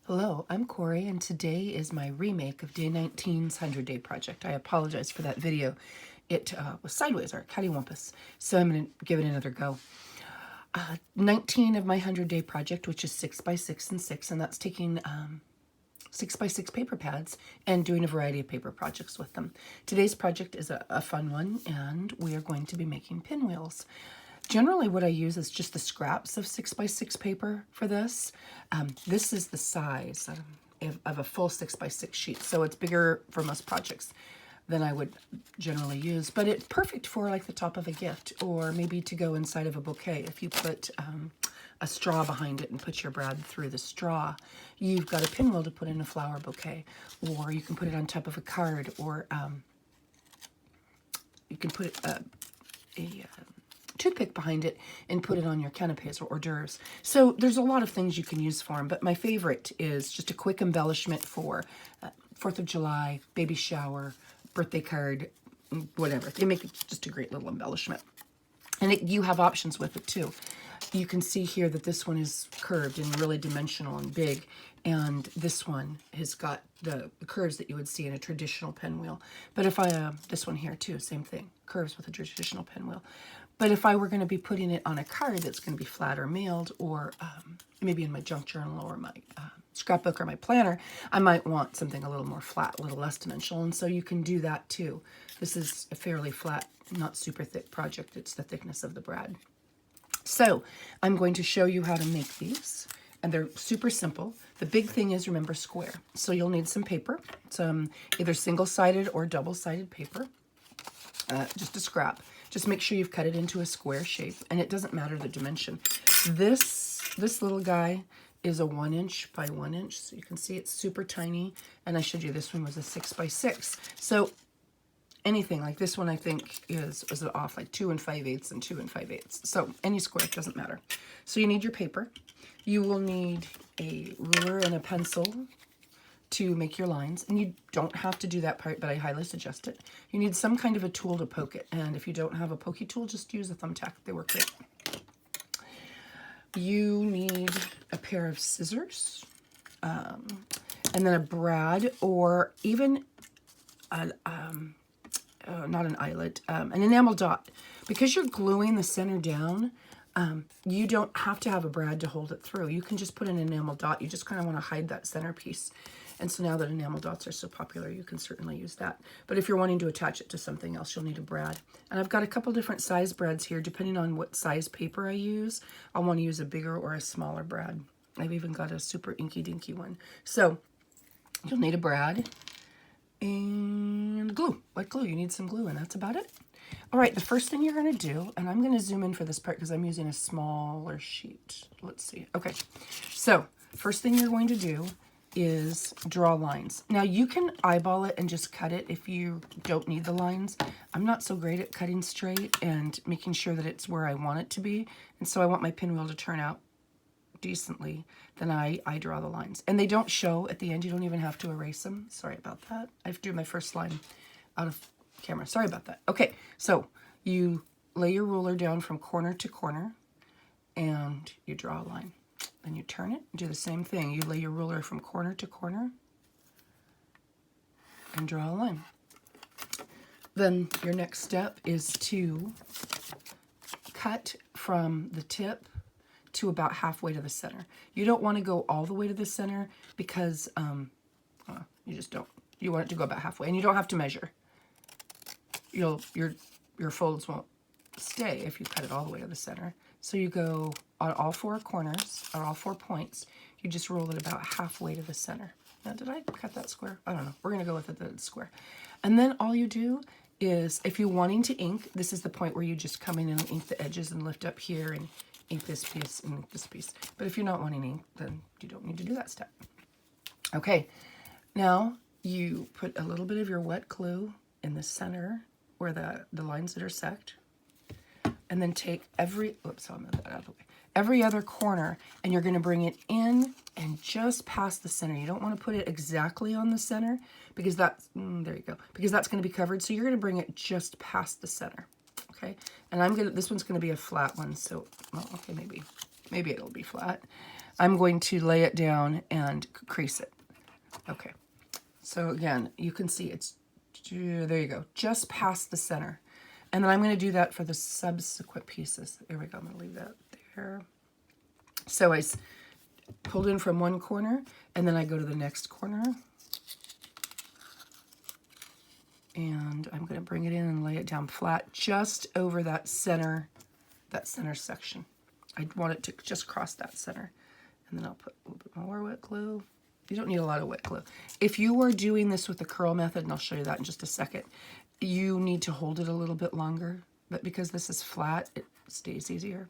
Hello, I'm Corey, and today is my remake of Day 19's 100-Day Project. I apologize for that video. It was sideways, or cattywampus, so I'm going to give it another go. 19 of my 100-Day Project, which is 6 by 6 and 6, and that's taking 6 by 6 paper pads and doing a variety of paper projects with them. Today's project is a fun one, and we are going to be making pinwheels. Generally what I use is just the scraps of 6 by 6 paper for this. This is the size of a full 6 by 6 sheet, so it's bigger for most projects than I would generally use, but it's perfect for like the top of a gift, or maybe to go inside of a bouquet. If you put a straw behind it and put your brad through the straw, you've got a pinwheel to put in a flower bouquet, or you can put it on top of a card, or you can put a toothpick behind it and put it on your canapes or hors d'oeuvres. So there's a lot of things you can use for them, but my favorite is just a quick embellishment for 4th of July, baby shower, birthday card, whatever. They make it just a great little embellishment. And you have options with it too. You can see here that this one is curved and really dimensional and big, and this one has got the curves that you would see in a traditional pinwheel. But if I, this one here too, same thing, curves with a traditional pinwheel. But if I were going to be putting it on a card that's going to be flat or mailed, or maybe in my junk journal or my scrapbook or my planner, I might want something a little more flat, a little less dimensional, and so you can do that too. This is a fairly flat, not super thick project. It's the thickness of the brad. So I'm going to show you how to make these, and they're super simple. The big thing is, remember, square. So you'll need some paper, some either single-sided or double-sided paper, just a scrap. Just make sure you've cut it into a square shape, and it doesn't matter the dimension. This little guy is a 1 inch by 1 inch, so you can see it's super tiny, and I showed you this one was a 6 by 6. So anything like this one, I think, is off like 2 5/8 and 2 5/8. So any square, it doesn't matter. So you need your paper. You will need a ruler and a pencil to make your lines, and you don't have to do that part, but I highly suggest it. You need some kind of a tool to poke it, and if you don't have a pokey tool, just use a thumbtack. They work great. You need a pair of scissors, and then a brad, or even not an eyelet, an enamel dot. Because you're gluing the center down, you don't have to have a brad to hold it through. You can just put an enamel dot. You just kind of want to hide that centerpiece. And so now that enamel dots are so popular, you can certainly use that. But if you're wanting to attach it to something else, you'll need a brad. And I've got a couple different size brads here. Depending on what size paper I use, I'll want to use a bigger or a smaller brad. I've even got a super inky dinky one. So you'll need a brad and glue, white glue. You need some glue, and that's about it. All right, the first thing you're going to do, and I'm going to zoom in for this part because I'm using a smaller sheet. Let's see. Okay, so first thing you're going to do is draw lines. Now you can eyeball it and just cut it if you don't need the lines. I'm not so great at cutting straight and making sure that it's where I want it to be, and so I want my pinwheel to turn out decently. Then I draw the lines, and they don't show at the end. You don't even have to erase them. Sorry about that. I have to do my first line out of camera. Sorry about that. Okay, so you lay your ruler down from corner to corner, and you draw a line. Then you turn it, do the same thing. You lay your ruler from corner to corner and draw a line. Then your next step is to cut from the tip to about halfway to the center. You don't want to go all the way to the center because you just don't. You want it to go about halfway, and you don't have to measure. Your folds won't stay if you cut it all the way to the center. So you go on all 4 corners, or all 4 points, you just roll it about halfway to the center. Now, did I cut that square? I don't know. We're going to go with it that it's square. And then all you do is, if you're wanting to ink, this is the point where you just come in and ink the edges and lift up here and ink this piece and ink this piece. But if you're not wanting ink, then you don't need to do that step. Okay, now you put a little bit of your wet glue in the center where the lines intersect, and then take every, oops, I'll move that out of the way, every other corner, and you're going to bring it in and just past the center. You don't want to put it exactly on the center because that's, there you go, because that's going to be covered. So you're going to bring it just past the center, okay? And this one's going to be a flat one, so, well, okay, maybe it'll be flat. I'm going to lay it down and crease it. Okay, so again, you can see it's, there you go, just past the center. And then I'm going to do that for the subsequent pieces. There we go, I'm going to leave that there. So I pulled in from one corner, and then I go to the next corner. And I'm going to bring it in and lay it down flat just over that center section. I want it to just cross that center. And then I'll put a little bit more wet glue. You don't need a lot of wet glue. If you are doing this with the curl method, and I'll show you that in just a second, you need to hold it a little bit longer. But because this is flat, it stays easier.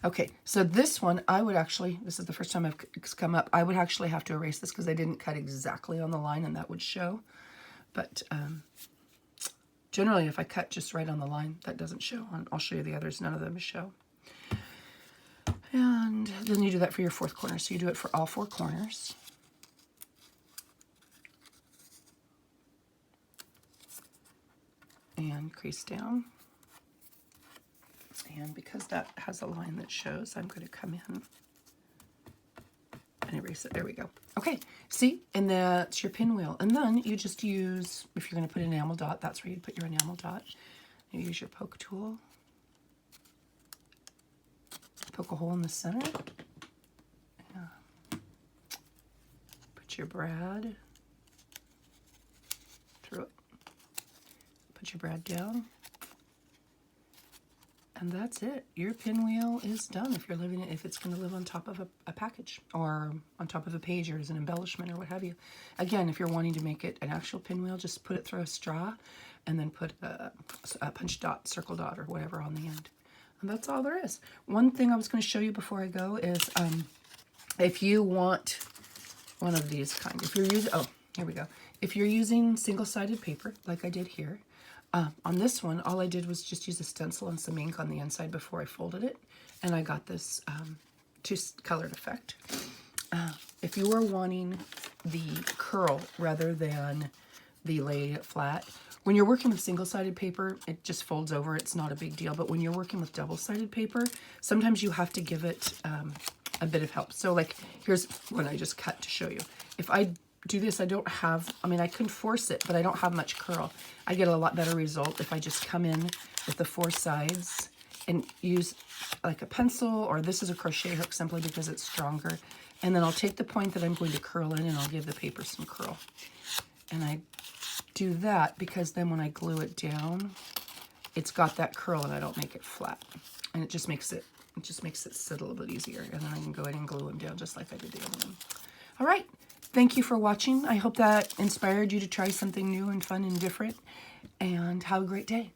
Okay, so this one, I would actually, this is the first time it's come up, I would actually have to erase this because I didn't cut exactly on the line and that would show. But generally, if I cut just right on the line, that doesn't show. I'll show you the others, none of them show. And then you do that for your fourth corner. So you do it for all four corners. And crease down. And because that has a line that shows, I'm going to come in and erase it. There we go. Okay, see? And that's your pinwheel. And then you just use, if you're going to put an enamel dot, that's where you'd put your enamel dot. You use your poke tool. Poke a hole in the center. Yeah. Put your brad through it. Put your brad down. And that's it. Your pinwheel is done if you're living it, if it's going to live on top of a package or on top of a page or as an embellishment or what have you. Again, if you're wanting to make it an actual pinwheel, just put it through a straw and then put a punch dot, circle dot, or whatever on the end. And that's all there is. One thing I was going to show you before I go is if you want one of these kind, if you're using, oh, here we go. If you're using single-sided paper, like I did here, on this one, all I did was just use a stencil and some ink on the inside before I folded it, and I got this two-colored effect. If you are wanting the curl rather than the lay flat, when you're working with single-sided paper, it just folds over. It's not a big deal. But when you're working with double-sided paper, sometimes you have to give it a bit of help. So, like, here's one I just cut to show you. If I do this, I don't have, I mean, I can force it, but I don't have much curl. I get a lot better result if I just come in with the four sides and use like a pencil, or this is a crochet hook simply because it's stronger. And then I'll take the point that I'm going to curl in and I'll give the paper some curl. And I do that because then when I glue it down, it's got that curl and I don't make it flat. And it just makes it sit a little bit easier. And then I can go in and glue them down just like I did the other one. All right. Thank you for watching. I hope that inspired you to try something new and fun and different. And have a great day.